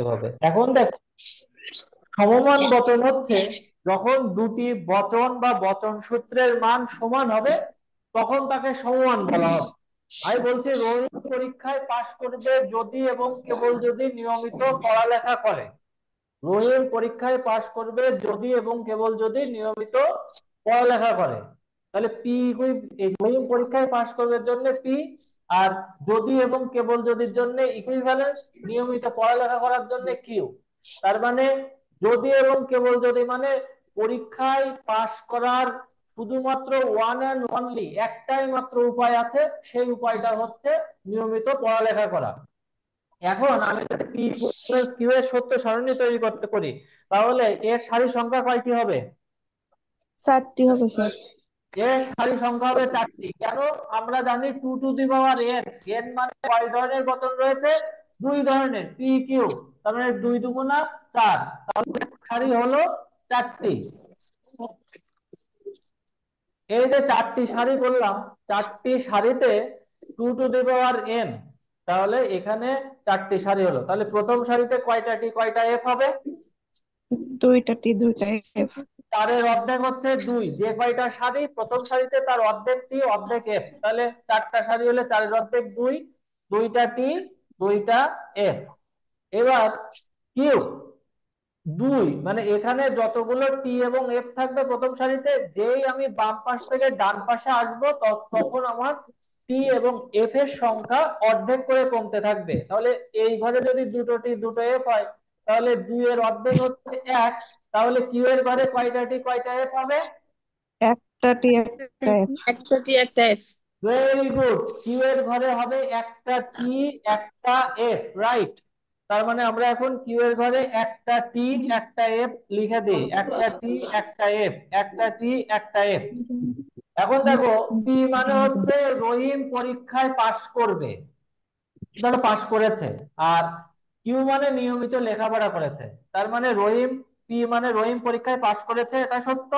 এভাবে। এখন দেখ, সমমান বচন হচ্ছে যখন দুটি বচন বা বচন সূত্রের মান সমান হবে তখন তাকে সমমান বলা হবে। আমি বলছি রোহিত পরীক্ষায় পাশ করবে যদি এবং কেবল যদি নিয়মিত পড়ালেখা করে। রোহিত পরীক্ষায় পাশ করবে যদি এবং কেবল যদি নিয়মিত পড়ালেখা করে। তাহলে পি, এই রোহিত পরীক্ষায় পাশ করবে জন্য পি, আর যদি এবং কেবল যদির জন্য ইকুইভ্যালেন্স, নিয়মিত পড়ালেখা করার জন্য কিউ। তার মানে যদি এবং কেবল যদি মানে পরীক্ষায় পাশ করার শুধুমাত্র ওয়ান অ্যান্ড অনলি একটাই মাত্র উপায় আছে, সেই উপায়টা হচ্ছে নিয়মিত পড়ালেখা করা। এখন আমি যদি পি ইকুয়ালস কিউ এর সত্য সারণী তৈরি করতে করি, তাহলে এর সারি সংখ্যা কয়টি হবে? 4টি হবে স্যার। এর সারি সংখ্যা হবে 4টি। কেন? আমরা জানি two to the power n, n মানে কয় ধরনের বচন রয়েছে? 2 ধরনের, পি কিউ। তার মানে 2 দুগুণা 4, তাহলে সারি হলো 4টি। এই যে 4টি সারি করলাম, 4টি সারিতে two to the power n, তাহলে এখানে 4টি সারি হলো। তাহলে প্রথম সারিতে কয়টা টি কয়টা এফ হবে? 2টা টি 2টা এফ। 4-এর অর্ধেক হচ্ছে 2, যে কয়টা সারি প্রথম সারিতে তার অর্ধেক টি অর্ধেক এফ, তাহলে 4টা সারি হলে 4-এর অর্ধেক 2, 2টা টি 2টা এফ। এবার কিউ 2, মানে এখানে যতগুলো টি এবং এফ থাকবে প্রথম সারিতে, যেই আমি বাম পাশ থেকে ডান পাশে আসবো তখন আমার টি এবং এফ এর সংখ্যা অর্ধেক করে কমতে থাকবে। তাহলে এই ঘরে যদি দুটো টি দুটো এফ হয়, তাহলে 2-এর অর্ধেক হচ্ছে 1, তাহলে কিউ এর ঘরে কয়টা টি কয়টা এফ হবে? একটা টি একটা এফ। একটা টি একটা এফ। ভেরি গুড, কিউ এর ঘরে হবে একটা টি একটা এফ, রাইট। তার মানে আমরা এখন কিউ এর ঘরে একটা টি একটা এফ লিখে দিই, একটা টি একটা এফ, একটা টি একটা এফ। এখন দেখো, পি মানে হচ্ছে রহিম পরীক্ষায় পাশ করবে, ধরো পাশ করেছে। আর কিউ মানে নিয়মিত লেখাপড়া করেছে। তার মানে রহিম, পি মানে রহিম পরীক্ষায় পাশ করেছে, এটা সত্য।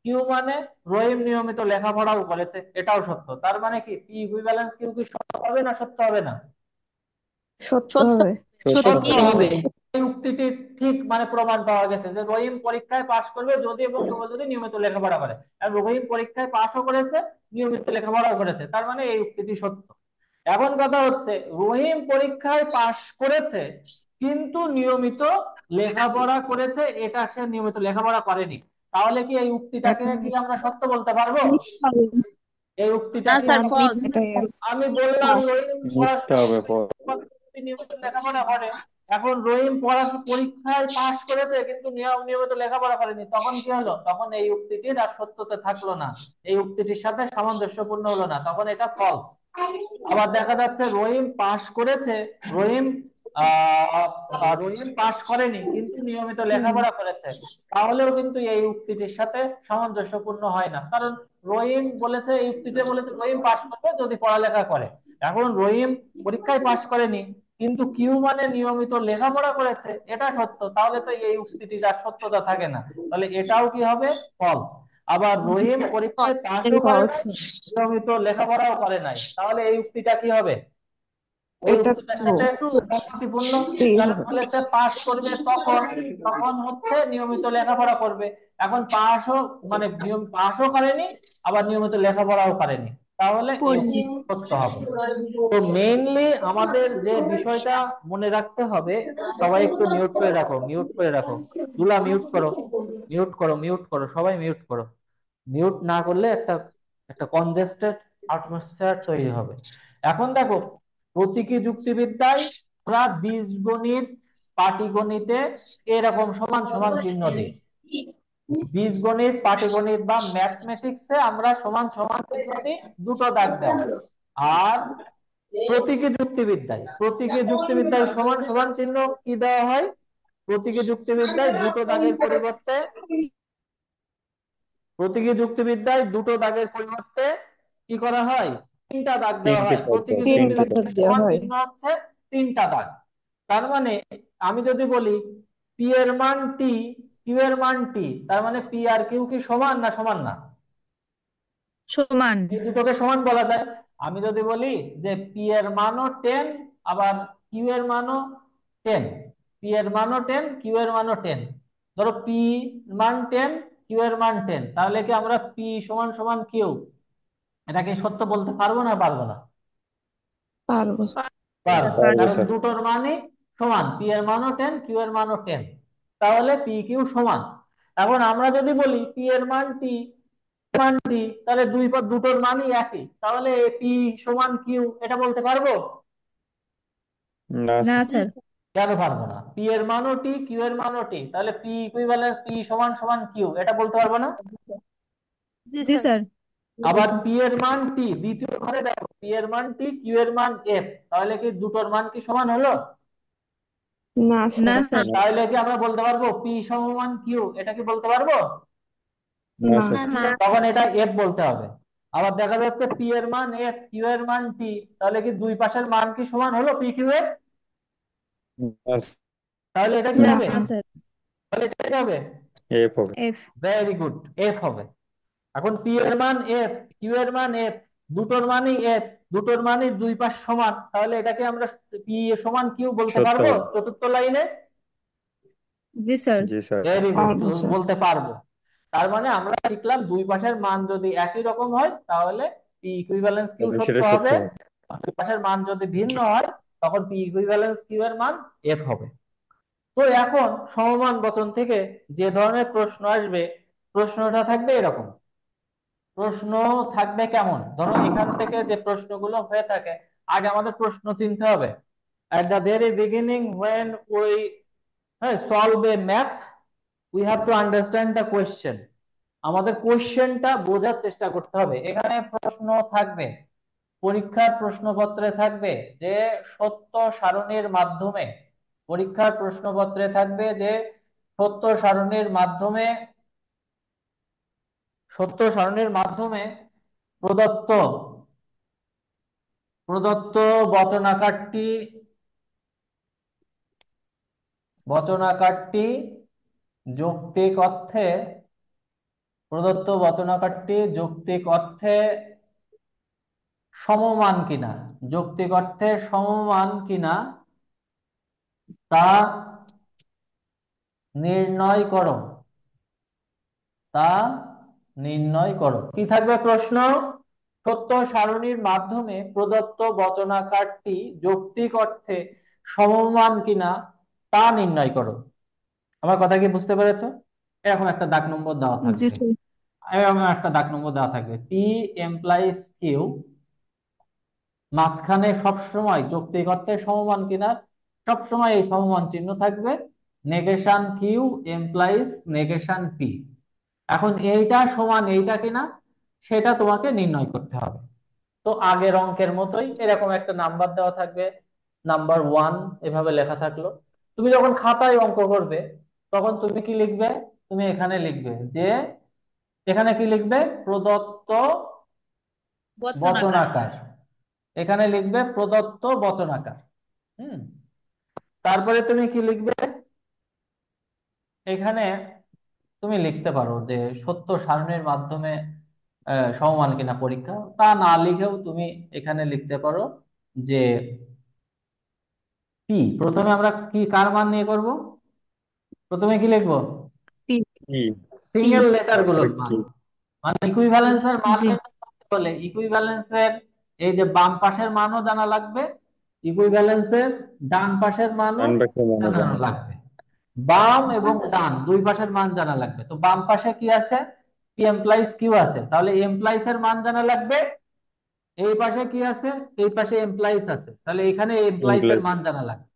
কিউ মানে রহিম নিয়মিত লেখাপড়াও করেছে, এটাও সত্য। তার মানে কি পি ইকুইভ্যালেন্স কিউ কি সত্য হবে না সত্য হবে না? সত্য সত্য। হবে। সত্য সত্যি হবে। হবে। এই উক্তিটি ঠিক মানে প্রমাণ পাওয়া গেছে যে রহিম পরীক্ষায় পাশ করবে যদি এবং কেবল যদি নিয়মিত লেখাপড়া করে। আর রহিম পরীক্ষায় পাশও করেছে, নিয়মিত লেখাপড়াও করেছে, তার মানে এই উক্তিটি সত্য। এখন কথা হচ্ছে রহিম পরীক্ষায় পাশ করেছে কিন্তু নিয়মিত লেখাপড়া করেছে, এটা সে নিয়মিত লেখাপড়া করেনি। তাহলে কি এই উক্তিটাকে কি আমরা সত্য বলতে পারবো? এই উক্তিটা না কি স্যার, আমরা, ফলস। এটাই আমি বললাম রহিম মিথ্যা পড়াশোনা হবে নিয়মিত লেখাপড়া করে, এখন রহিম পরীক্ষায় পাশ করেছে কিন্তু নিয়মিত লেখাপড়া করেনি, তখন কি হলো? তখন এই উক্তিটির আর সত্যতা থাকলো না, এই উক্তিটির সাথে সামঞ্জস্যপূর্ণ হলো না, তখন এটা ফলস। আবার দেখা যাচ্ছে রহিম পাশ করেছে, রহিম রহিম পাশ করেনি কিন্তু নিয়মিত লেখাপড়া করেছে, তাহলেও কিন্তু এই উক্তিটির সাথে সামঞ্জস্যপূর্ণ হয় না। কারণ রহিম বলেছে, এই উক্তিতে বলেছে রহিম পাশ করবে যদি পড়ালেখা করে। এখন রহিম পরীক্ষায় পাশ করেনি কিন্তু কিউ মানে নিয়মিত লেখাপড়া করেছে, এটা সত্য, তাহলে তো এই উক্তিটির আর সত্যতা থাকে না, তাহলে এটাও কি হবে? ফলস। আবার রহিম পরীক্ষায় পাশও করে ফলস। নাই, নিয়মিত লেখাপড়াও করে নাই, তাহলে এই উক্তিটা কি হবে? এই এটা উক্তিটার ট্রু। সাথে সম্মতিপূর্ণ। টি কারণ হবে। বলেছে পাস করবে তখন, তখন হচ্ছে নিয়মিত লেখাপড়া করবে। এখন পাসও মানে নিয়ম পাসও করেনি, আবার নিয়মিত লেখাপড়াও করেনি, তাহলে এই পড়ি। উক্তি সত্য হবে। তো মেইনলি আমাদের যে বিষয়টা মনে রাখতে হবে, সবাই একটু মিউট করে রাখো, মিউট করে রাখো। দুলা মিউট করো, মিউট করো, মিউট করো, সবাই মিউট করো। মিউট না করলে একটা একটা কনজেস্টেড অ্যাটমসফিয়ার তৈরি হবে। এখন দেখো, প্রতীকী যুক্তিবিদ্যায় আমরা বীজগণিত, পাটিগণিতে এরকম সমান সমান চিহ্ন দিই। বীজগণিত পাটিগণিত বা ম্যাথমেটিক্সে আমরা সমান সমান চিহ্ন দিই, দুটো দাগ দেওয়া। আর প্রতীকী যুক্তিবিদ্যায় সমান সমান চিহ্ন কি দেওয়া হয়? প্রতীকী যুক্তিবিদ্যায় দুটো দাগের পরিবর্তে, কি করা হয়? 3টা দাগ দেওয়া তিনটি হয়। পদ প্রতীকী তিনটা 3টি দাগ। দাগ যুক্তিবিদ্যায় দেওয়া সমান হয়। চিহ্ন হচ্ছে 3টা দাগ। তার মানে আমি যদি বলি পি এর মান টি, কিউ এর মান টি, তার মানে পি আর কিউ কি সমান না সমান না? সমান। এই দুটোকে সমান বলা যায়। আমি যদি বলি যে পি এর মানও 10, আবার কিউ এর মানও 10, পি এর মানও 10, কিউ এর মানও 10। ধরো পি মান 10, কিউ এর মান 10, তাহলে কি আমরা পি সমান সমান কিউ এটাকে সত্য বলতে পারবো না পারবো না? পারবো। পারবো, পারবো কারণ স্যার। দুটোর মানই সমান, পি এর মানও 10, কিউ এর মানও 10। তাহলে পি কিউ সমান। এখন আমরা যদি বলি পি এর মান টি, মান টি, তাহলে দুটোর মানই একই, তাহলে পি সমান কিউ এটা বলতে পারবো? না না স্যার। স্যার। কেন পারবো না? পি এর মানও টি, কিউ এর মানও টি, তাহলে পি ইকুইভ্যালেন্স পি সমান সমান কিউ এটা বলতে পারবো না? জি স্যার। আবার পি এর মান টি, দ্বিতীয় ঘরে দেখো পি এর মান টি, কিউ এর মান এফ, তাহলে কি দুটোর মান কি সমান হলো? না না স্যার। স্যার। তাহলে কি আমরা বলতে পারবো পি সমান কিউ এটা কি বলতে পারবো? না না। স্যার। তখন এটা এফ বলতে হবে। আবার দেখা যাচ্ছে পি এর মান এফ, কিউ এর মান টি, তাহলে কি দুই পাশের মান কি সমান হলো পি কিউ এর? না তাহলে এটা কি না হবে? স্যার। তাহলে এটা কি হবে? এফ হবে। এফ। ভেরি গুড, এফ হবে। এখন পি এর মান এফ, কিউ এর মান এফ, দুটোর মানই এফ, দুটোর মানই দুই পাশ সমান, তাহলে এটাকে আমরা পি সমান কিউ বলতে সত্য পারবো বল। চতুর্থ লাইনে? জি স্যার। জি স্যার। ভেরি গুড, পারবো স্যার। বলতে পারবো। তার মানে আমরা শিখলাম দুই পাশের মান যদি একই রকম হয় তাহলে পি ইকুইভ্যালেন্স কিউ তাহলে সত্য সেটা সত্য হবে। হবে। দুই পাশের মান যদি ভিন্ন হয় তখন পি ইকুইভ্যালেন্স কিউ এর মান এফ হবে। তো এখন সমমান বচন থেকে যে ধরনের প্রশ্ন আসবে, প্রশ্নটা থাকবে এরকম। প্রশ্ন থাকবে কেমন, ধরো এখান থেকে যে প্রশ্নগুলো হয়ে থাকে, আগে আমাদের প্রশ্ন চিনতে হবে। at the very beginning when we solve a math we have to understand the question। আমাদের কোশ্চেনটা বোঝার চেষ্টা করতে হবে। এখানে প্রশ্ন থাকবে, পরীক্ষার প্রশ্নপত্রে থাকবে যে সত্য সারণীর মাধ্যমে, পরীক্ষার প্রশ্নপত্রে থাকবে যে সত্য সারণীর মাধ্যমে, সত্য সারণীর মাধ্যমে প্রদত্ত প্রদত্ত বচনাকারটি, বচনাকারটি যৌক্তিক অর্থে, প্রদত্ত বচনাকারটি যৌক্তিক অর্থে সমমান কিনা, যৌক্তিক অর্থে সমমান কিনা তা নির্ণয় করো, তা নির্ণয় করো। কি থাকবে প্রশ্ন? সত্য সারণীর মাধ্যমে প্রদত্ত বচনাকারটি যৌক্তিক অর্থে সমমান কিনা তা নির্ণয় করো। আমার কথা কি বুঝতে পেরেছো? এরকম একটা দাগ নম্বর দেওয়া জি থাকবে, স্যার। এরকম একটা দাগ নম্বর দেওয়া থাকবে, পি এমপ্লাইজ কিউ মাঝখানে সবসময় যৌক্তিক অর্থে সমমান কিনা, সবসময় এই সমমান চিহ্ন থাকবে, negation Q implies negation P. এখন এইটা সমান এইটা কিনা সেটা তোমাকে নির্ণয় করতে হবে। তো আগের অঙ্কের মতোই এরকম একটা নাম্বার দেওয়া থাকবে, নাম্বার 1 এভাবে লেখা থাকলো। তুমি যখন খাতায় অঙ্ক করবে তখন তুমি কি লিখবে? তুমি এখানে লিখবে যে, এখানে কি লিখবে? প্রদত্ত বচনাকার। বচনাকার, এখানে লিখবে প্রদত্ত বচনাকার। হুম, তারপরে তুমি কি লিখবে? এখানে তুমি লিখতে পারো যে সত্য সারণীর মাধ্যমে সমমান কিনা পরীক্ষা, তা না লিখেও তুমি এখানে লিখতে পারো যে পি, প্রথমে আমরা কি কার মান নিয়ে করব? প্রথমে কি লিখবো? পি। ই। পি। সিঙ্গেল লেটার গুলোর তারপরে মান। কি? মানে ইকুইভ্যালেন্সের মান জি। নির্ণয় করতে হলে ইকুইভ্যালেন্সের এই যে বাম পাশের মানও জানা লাগবে, ইকুইভ্যালেন্সের ডান পাশের মানও ডান পাশে মনে জানা জানা। লাগবে। বাম এবং ডান দুই পাশের মান জানা লাগবে। তো বাম পাশে কি আছে? পি এমপ্লাইজ কিউ আছে, তাহলে এমপ্লাইজ এর মান জানা লাগবে। এই পাশে কি আছে? এই পাশে এমপ্লাইজ আছে, তাহলে এখানে এমপ্লাইজ এর এমপ্লয়েজ। মান জানা লাগবে।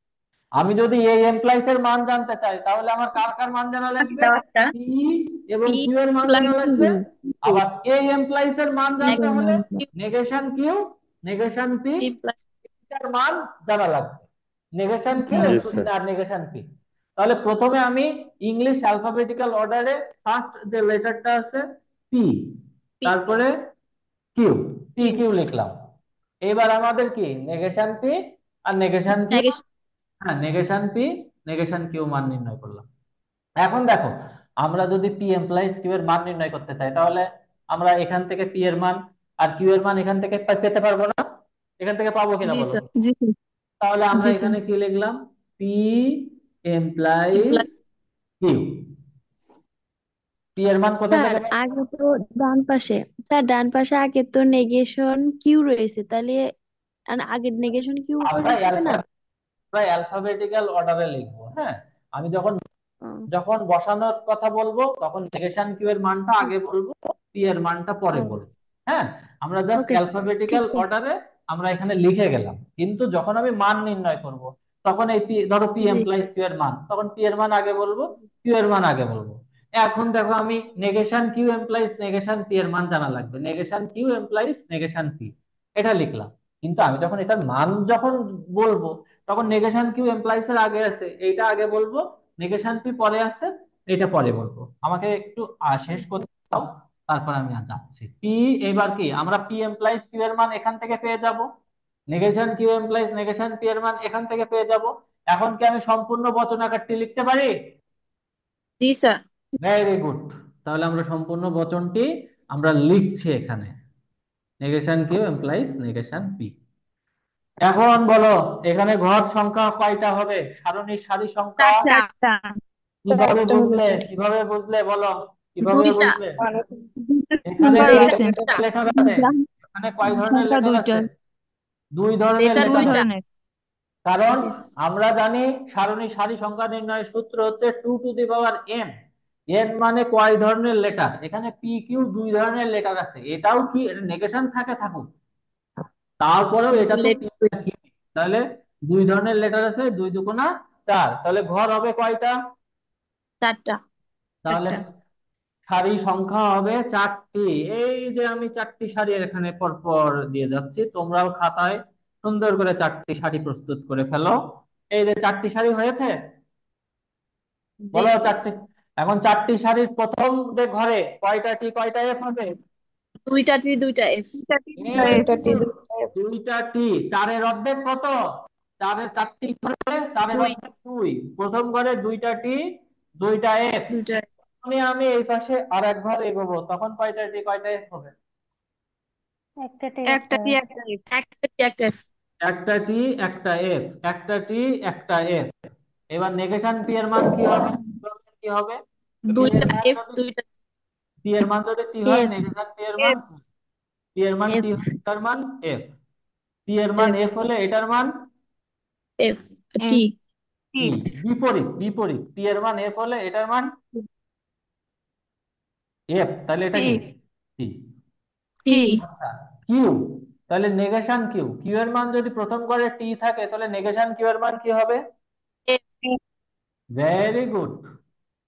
আমি যদি এই এমপ্লয়েজ এর মান জানতে চাই তাহলে আমার কার কার মান জানা লাগবে? দেওয়াটা পি এবং পি কিউ এর মান জানা প্লাস লাগবে। আবার এই এমপ্লয়েজ এর মান জানতে হলে Q. Negation Q negation P P plus. এর মান জানা লাগবে, নেগেশন কিউ জি স্যার। আর নেগেশন পি। তাহলে প্রথমে আমি ইংলিশ অ্যালফাবেটিক্যাল অর্ডারে ফার্স্ট যে লেটারটা আছে পি, পি। তারপরে কিউ, পি কিউ। কিউ লিখলাম। এবার আমাদের কি negation P R negation Q, negation. হ্যাঁ নেগেশন পি নেগেশন কিউ মান নির্ণয় করলাম। এখন দেখো, আমরা যদি পি এমপ্লয়িজ কিউ এর মান নির্ণয় করতে চাই তাহলে আমরা এখান থেকে পি এর মান আর কিউ এর মান এখান থেকে পেতে পারবো না? এখান থেকে পাবো কিনা জি বলো? স্যার। জি স্যার। তাহলে আমরা জি স্যার। এখানে কি লিখলাম? P implies Q. পি এর মান কোথা স্যার থেকে বের আগে তো ডান পাশে, স্যার ডান পাশে আগে তো নেগেশন কিউ রয়েছে, তাহলে আগের নেগেশন কিউ উপর আমরা লিখতে হবে না? অ্যালফাবেটিক্যাল অর্ডারে লিখবো। হ্যাঁ, আমি যখন ও, যখন বসানোর কথা বলবো তখন নেগেশন কিউ এর মানটা আগে বলবো, পি এর মানটা পরে ও, বলবো। হ্যাঁ, আমরা জাস্ট ওকে, ঠিক অ্যালফাবেটিক্যাল আছে। অর্ডারে আমরা এখানে লিখে গেলাম, কিন্তু যখন আমি মান নির্ণয় করব তখন এই পি, ধরো পি জি। এমপ্লয়িজ কিউ এর মান, তখন পি এর মান আগে বলবো, কিউ এর মান আগে বলবো। এখন দেখো আমি negation Q implies negation P এর মান জানা লাগবে, negation Q implies negation P, এটা লিখলাম। কিন্তু আমি যখন এটার মান যখন বলবো তখন নেগেশন কিউ এমপ্লয়িজ এর আগে আছে, এইটা আগে বলবো, নেগেশন পি পরে আছে, এটা পরে বলবো। আমাকে একটু শেষ করতে দাও, তারপর আমি আর যাচ্ছি। পি, এবার কি আমরা পি এমপ্লয়িজ কিউ এর মান এখান থেকে পেয়ে যাব, negation Q implies negation P এর মান এখান থেকে পেয়ে যাব। এখন কি আমি সম্পূর্ণ বচন আকারটি লিখতে পারি? জি স্যার। Very good. তাহলে আমরা সম্পূর্ণ বচনটি আমরা লিখছি এখানে, negation Q implies negation P. এখন বলো, এখানে ঘর সংখ্যা কয়টা হবে, সারণীর সারি সংখ্যা? চারটা। কিভাবে চারটা হবে বুঝলে, স্যার। কিভাবে বুঝলে বলো, কিভাবে দুইটা। বুঝলে? এখানে নাম্বার কয় আছে। ধরনের লেটার আছে? এখানে কয় ধরনের সংখ্যা লেটার দুইটা। আছে? দুই ধরনের লেটার লেটার দুই আছে। ধরনের। কারণ জি স্যার। আমরা জানি সারণী সারি সংখ্যা নির্ণয়ের সূত্র হচ্ছে 2 two the power n। n মানে কয় ধরনের লেটার, এখানে পি কিউ দুই ধরনের লেটার আছে, এটাও কি নেগেশন থাকে থাকুক, তারপরেও এটা তো P লেটার আর Q। তাহলে দুই ধরনের লেটার আছে, দুই দুগুণা চার, তাহলে ঘর হবে কয়টা? চারটা। তাহলে সারি সংখ্যা হবে চারটি। এই যে আমি চারটি সারি এখানে পরপর দিয়ে যাচ্ছি, তোমরাও খাতায় সুন্দর করে চারটি সারি প্রস্তুত করে ফেলো। এই যে চারটি সারি হয়েছে, জি বলো স্যার। চারটি। এখন চারটি সারির প্রথম যে ঘরে কয়টা টি কয়টা এফ হবে? দুইটা টি দুইটা এফ। দুইটা টি দুইটা F। দুইটা টি। চারের অর্ধেক কত? চারের চারটি ঘরে চারের দুই। অর্ধেক দুই, প্রথম ঘরে দুইটা টি দুইটা এফ। দুইটা। আমি এই পাশে আর এক ঘর এগোবো, তখন কয়টা টি কয়টা এফ হবে? একটা টি একটা এফ। একটা টি একটা এফ। একটা টি একটা এফ, একটা টি একটা এফ। এবার নেগেশন পি এর মান কি হবে? কি হবে? পি এর দুইটা মান এফ যদি, দুইটা পি এর মান যদি টি হয়, এফ। নেগেশন পি এর মান, পি এর মান টি এফ। হলে এটার মান এফ, পি এর মান এফ এফ হলে এটার মান এফ টি টি। বিপরীত, বিপরীত, পি এর মান এফ হলে এটার মান এফ, তাহলে এটা কি টি। টি আচ্ছা, কিউ, তাহলে নেগেশন কিউ, কিউ এর মান যদি প্রথম ঘরে টি থাকে তাহলে নেগেশন কিউ এর মান কি হবে? F very good.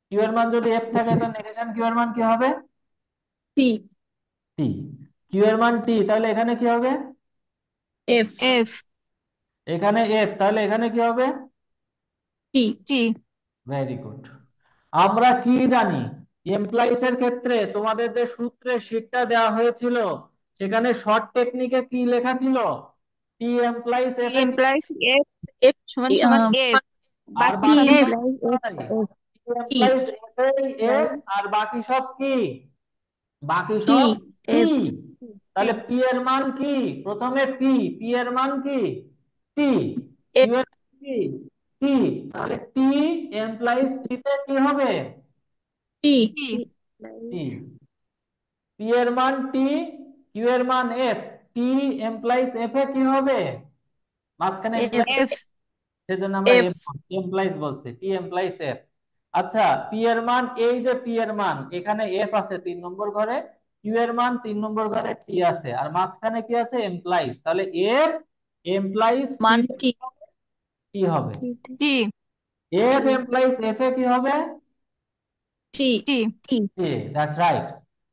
কিউ এর মান যদি এফ থাকে তাহলে নেগেশন কিউ এর মান কি হবে? টি টি। কিউ এর মান টি, তাহলে এখানে কি হবে? F F. এখানে এফ, তাহলে এখানে কি হবে? T T. Very good. আমরা কি জানি, এমপ্লয়িজ এর ক্ষেত্রে তোমাদের যে সূত্রে শীটটা দেওয়া হয়েছিল সেখানে শর্ট টেকনিকে কি লেখা ছিল? টি এমপ্লয়িজ এফ এ কি? এমপ্লয়িজ এফ এফ সমান সমান এফ আর টি বাকি সব এমপ্লয়িজ এফ নাই। এফ টি টি এমপ্লয়িজ এফ এফ, আর বাকি সব কি? বাকি টি সব পি। এফ। তাহলে পি এর মান কি? প্রথমে পি, পি এর মান কি? টি। এফ কিউ এর মান কি? টি। তাহলে টি এমপ্লয়িজ টি তে কি হবে? T T. টি। পি এর মান টি, কিউ এর মান এফ, টি এমপ্লয়িজ এফ এ কি হবে? মাঝখানে এফ। এমপ্লয়িজ, সেজন্য আমরা এফ এফ এমপ্লয়িজ বলছি, টি এমপ্লয়িজ এফ। আচ্ছা, পি এর মান, এই যে পি এর মান এখানে এফ আছে 3 নম্বর ঘরে, কিউ এর মান 3 নম্বর ঘরে টি আছে, আর মাঝখানে কি আছে? এমপ্লয়িজ, তাহলে এফ এমপ্লয়িজ টি মান টি কি হবে? টি। এফ এমপ্লয়িজ এফ এ কি হবে? T T. T. That's right.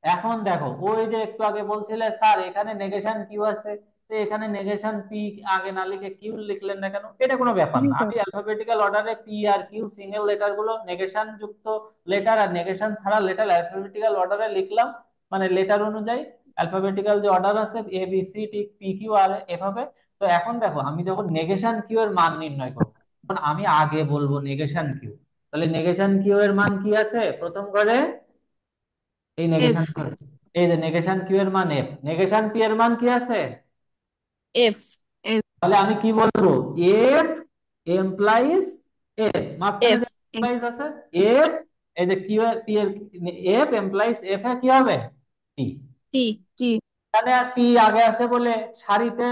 এখন দেখো, ওই যে একটু আগে বলছিলে স্যার এখানে নেগেশন কিউ আছে, তো এখানে নেগেশন পি আগে না লিখে কিউ লিখলেন না কেন? এটা কোনো ব্যাপার জি না, স্যার। আমি অ্যালফাবেটিক্যাল অর্ডারে পি আর কিউ সিঙ্গেল লেটার গুলো, নেগেশন যুক্ত লেটার আর নেগেশন ছাড়া লেটার অ্যালফাবেটিক্যাল অর্ডারে লিখলাম, মানে লেটার অনুযায়ী অ্যালফাবেটিক্যাল যে অর্ডার আছে A B C T P Q R এভাবে। তো এখন দেখো, আমি যখন নেগেশন কিউ এর মান নির্ণয় করবো তখন আমি আগে বলবো নেগেশন কিউ। তাহলে নেগেশন কিউ এর মান কি আছে প্রথম ঘরে? এই এফ। নেগেশন, এই যে নেগেশন কিউ এর মান এফ, নেগেশন পি এর মান কি আছে? F F. তাহলে আমি কি বলবো? এফ এমপ্লয়িজ এফ মাঝখানে এফ যে এমপ্লয়িজ আছে এফ, এই যে কিউ পি এর এফ এমপ্লয়িজ এফ এ কি হবে টি। টি টি এখানে পি আগে আছে বলে সারিতে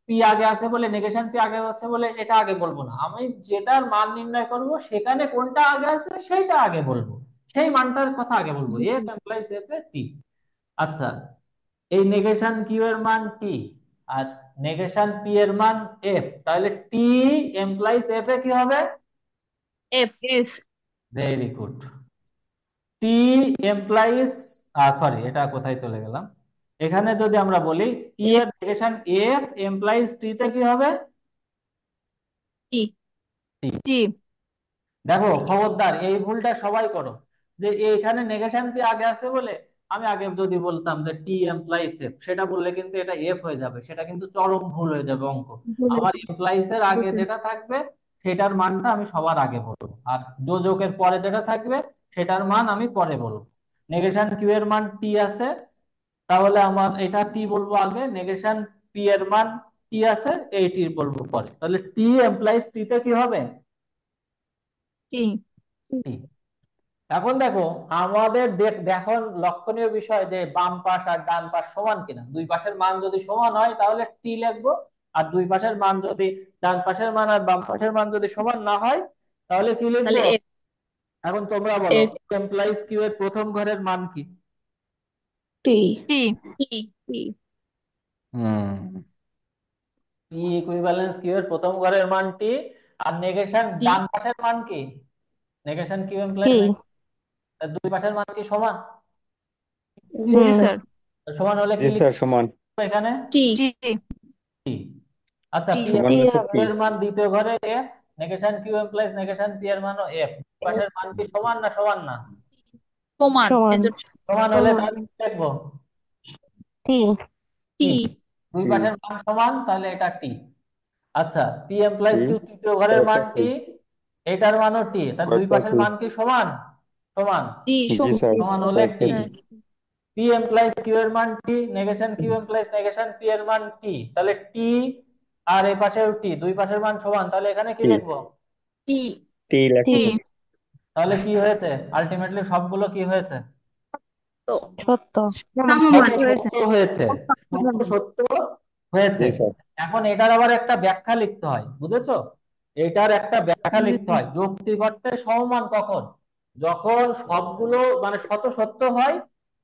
পি আগে আছে বলে নেগেশন পি আগে আছে বলে এটা আগে বলবো না, আমি যেটার মান নির্ণয় করব সেখানে কোনটা আগে আছে সেইটা আগে বলবো, সেই মানটার কথা আগে বলবো, জি এফ এমপ্লয়িজ এফ এ টি। আচ্ছা, এই নেগেশন কিউ এর মান টি আর নেগেশন পি এর মান এফ, তাহলে টি এমপ্লয়িজ এফ এ কি হবে? F F very good. T implies, sorry এটা কোথায় চলে গেলাম, এখানে যদি আমরা বলি টি এফ এর নেগেশন এফ এমপ্লয়িজ টি তে কি হবে? T T. টি দেখো খবরদার এই ভুলটা সবাই করো, যে এখানে নেগেশন পি আগে আছে বলে আমি আগে যদি বলতাম যে টি এমপ্লয়িজ এফ, সেটা বললে কিন্তু এটা এফ হয়ে যাবে, সেটা কিন্তু চরম ভুল হয়ে যাবে অঙ্ক। ভুলে আমার এমপ্লয়িজ এর আগে গেছে। যেটা থাকবে সেটার মানটা আমি সবার আগে বলবো, আর যোজকের পরে যেটা থাকবে সেটার মান আমি পরে বলবো। নেগেশন কিউ এর মান টি আছে, তাহলে আমার এটা টি বলবো আগে, নেগেশন পি এর মান টি আছে, এই টি বলবো পরে, তাহলে টি এমপ্লয়িজ টি তে কি হবে? টি টি। এখন দেখো আমাদের দেখো লক্ষণীয় বিষয় যে বাম পাশ আর ডান পাশ সমান কিনা, দুই পাশের মান যদি সমান হয় তাহলে টি লিখবো, আর দুই পাশের মান যদি ডান পাশের মান আর বাম পাশের মান যদি সমান না হয় তাহলে কি তাহলে লিখবো? এফ এখন তোমরা বলো এফ এমপ্লয়িজ কিউ এর প্রথম ঘরের মান কি? টি টি টি টি হুম, পি ইকুইভ্যালেন্স কিউ এর প্রথম ঘরের মান টি, আর নেগেশন টি ডান পাশের মান কি? নেগেশন কিউ টি। এমপ্লয়িজ দুই পাশের মান কি সমান? জি হুম। স্যার সমান হলে জি কি স্যার লিখবো সমান। এখানে? টি টি টি। আচ্ছা, টি পি সমান টি হচ্ছে হবে। টি। এর মান দ্বিতীয় ঘরে F, negation Q implies negation P এর মানও এফ, পাশের মান কি সমান না সমান না? সমান সমান। এর জন্য সমান হলে সমান। তাহলে কি লিখবো? টি। টি টি। দুই টি। পাশের মান সমান তাহলে এটা টি। আচ্ছা, পি টি এমপ্লয়িজ কিউ তৃতীয় ঘরের মান তারপর টি। টি, এটার মানও টি, তার দুই তারপর পাশের টি। মান কি সমান? সমান। জি জি স্যার সমান হলে তারপর T. T. Sir P implies Q এর মান T, negation Q implies negation P এর মান টি, তাহলে টি আর এই পাশেও টি, দুই পাশের মান সমান, তাহলে এখানে কি টি। লিখবো? টি টি টি। লেখো। টি তাহলে কি হয়েছে আলটিমেটলি সবগুলো কি হয়েছে? তো সত্য। সমমান শত হয়েছে সত্য হয়েছে, শত সত্য হয়েছে। জি স্যার। এখন এটার আবার একটা ব্যাখ্যা লিখতে হয়, বুঝেছো? এটার একটা ব্যাখ্যা জি লিখতে হয়, যৌক্তিক অর্থে সমমান কখন? যখন সবগুলো মানে শত সত্য হয়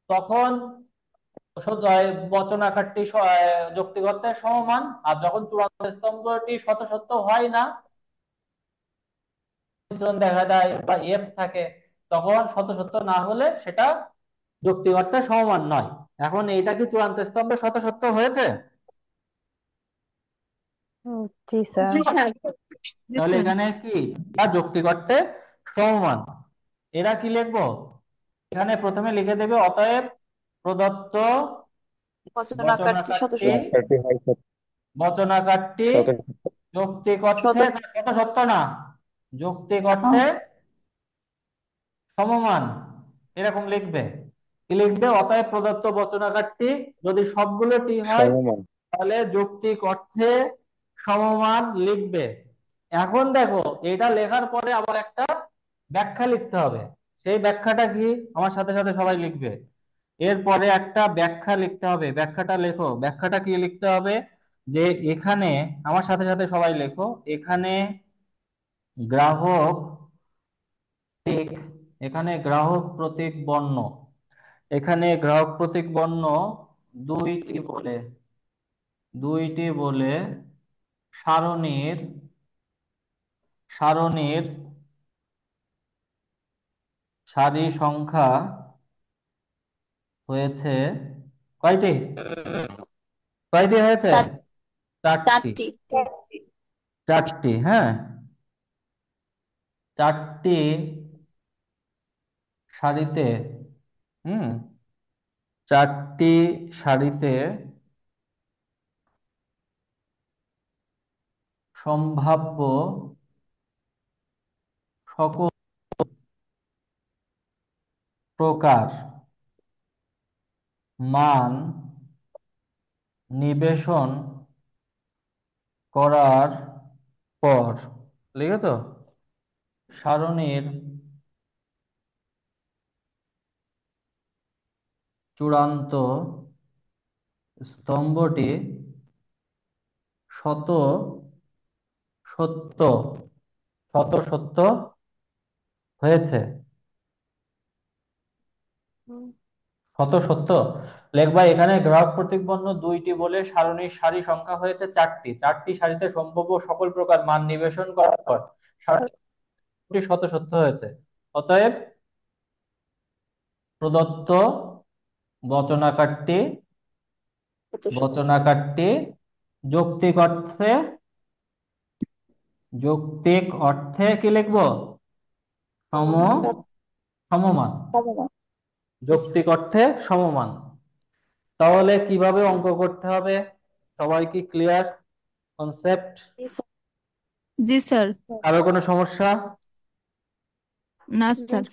তখন বচনাকারটি যৌক্তিক অর্থে সমমান, আর যখন চূড়ান্ত স্তম্ভটি শত সত্য হয় না, মিশ্রণ দেখা দেয় বা এফ থাকে, তখন শত সত্য না হলে সেটা যৌক্তিক অর্থে সমমান নয়। এখন এইটা কি চূড়ান্ত স্তম্ভে শত সত্য হয়েছে? জি স্যার। জি স্যার জি তাহলে স্যার এখানে কি যৌক্তিক অর্থে সমমান। এরা কি লিখবো? এখানে প্রথমে লিখে দেবে অতএব প্রদত্ত বচনাকারটি শত বচনাকারটি, শত ব্যাখ্যাটি হয় বচনাকারটি শত। যৌক্তিক শত অর্থে না, শত সত্য না, যৌক্তিক অর্থে সমমান, এরকম লিখবে। কি লিখবে? অতএব প্রদত্ত বচনাকারটি যদি সবগুলো টি হয় সমমান। তাহলে যৌক্তিক অর্থে সমমান লিখবে। এখন দেখো এটা লেখার পরে আবার একটা ব্যাখ্যা লিখতে হবে, সেই ব্যাখ্যাটা কি আমার সাথে সাথে সবাই লিখবে। এরপরে একটা ব্যাখ্যা লিখতে হবে, ব্যাখ্যাটা লেখো, ব্যাখ্যাটা কি লিখতে হবে? যে এখানে আমার সাথে সাথে সবাই লেখো, এখানে গ্রাহক প্রতীক, এখানে গ্রাহক প্রতীক বর্ণ, এখানে গ্রাহক প্রতীক বর্ণ দুইটি বলে, দুইটি বলে সারণীর, সারণীর সারি সংখ্যা হয়েছে কয়টি? কয়টি হয়েছে? চার চারটি। চারটি চারটি, হ্যাঁ, চারটি সারিতে, হুম, চারটি সারিতে সম্ভাব্য সকল প্রকার মান নিবেশন করার পর, লিখেছো? সারণীর চূড়ান্ত স্তম্ভটি শত সত্য সত্য হয়েছে। শত সত্য লেখবা। এখানে গ্রাহক প্রতীক বর্ণ দুইটি বলে সারণীর সারি সংখ্যা হয়েছে চারটি সারিতে সম্ভাব্য সকল প্রকার মান নিবেশন করার পর সারণীটি শত সত্য হয়েছে। অতএব প্রদত্ত বচনাকারটি কত সত্য। বচনাকারটি যৌক্তিক অর্থে কি লিখবো? সমমান। যৌক্তিক অর্থে সমমান। তাহলে কিভাবে অঙ্ক করতে হবে? সবাই কি ক্লিয়ার কনসেপ্ট? জি স্যার। কারো কোনো সমস্যা? না স্যার।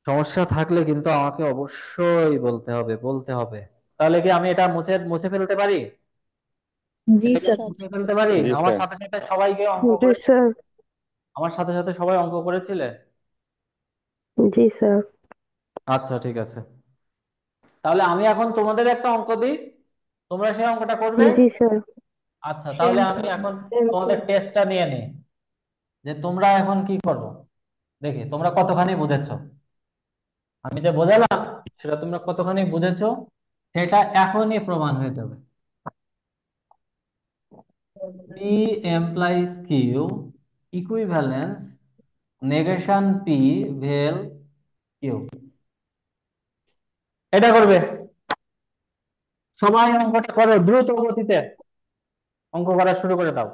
সমস্যা থাকলে কিন্তু আমাকে অবশ্যই বলতে হবে। তাহলে কি আমি এটা মুছে মুছে ফেলতে পারি? জি স্যার। মুছে ফেলতে পারি? জি আমার স্যার। সাথে সাথে সবাইকে অঙ্ক জি করে স্যার। আমার সাথে সাথে সবাই অঙ্ক করেছিলে? জি স্যার। আচ্ছা ঠিক আছে, তাহলে আমি এখন তোমাদের একটা অঙ্ক দিই, তোমরা সেই অঙ্কটা করবে। জি স্যার। আচ্ছা তাহলে আমি এখন তোমাদের টেস্টটা নিয়ে নিই যে তোমরা এখন কি করো, দেখি তোমরা কতখানি বুঝেছো। আমি যে বোঝালাম সেটা তোমরা কতখানি বুঝেছো সেটা এখনই প্রমাণ হয়ে যাবে। P implies Q, equivalence, negation P, vel Q। এটা করবে সবাই, অঙ্কটা করো দ্রুত গতিতে, অঙ্ক করা শুরু করে দাও।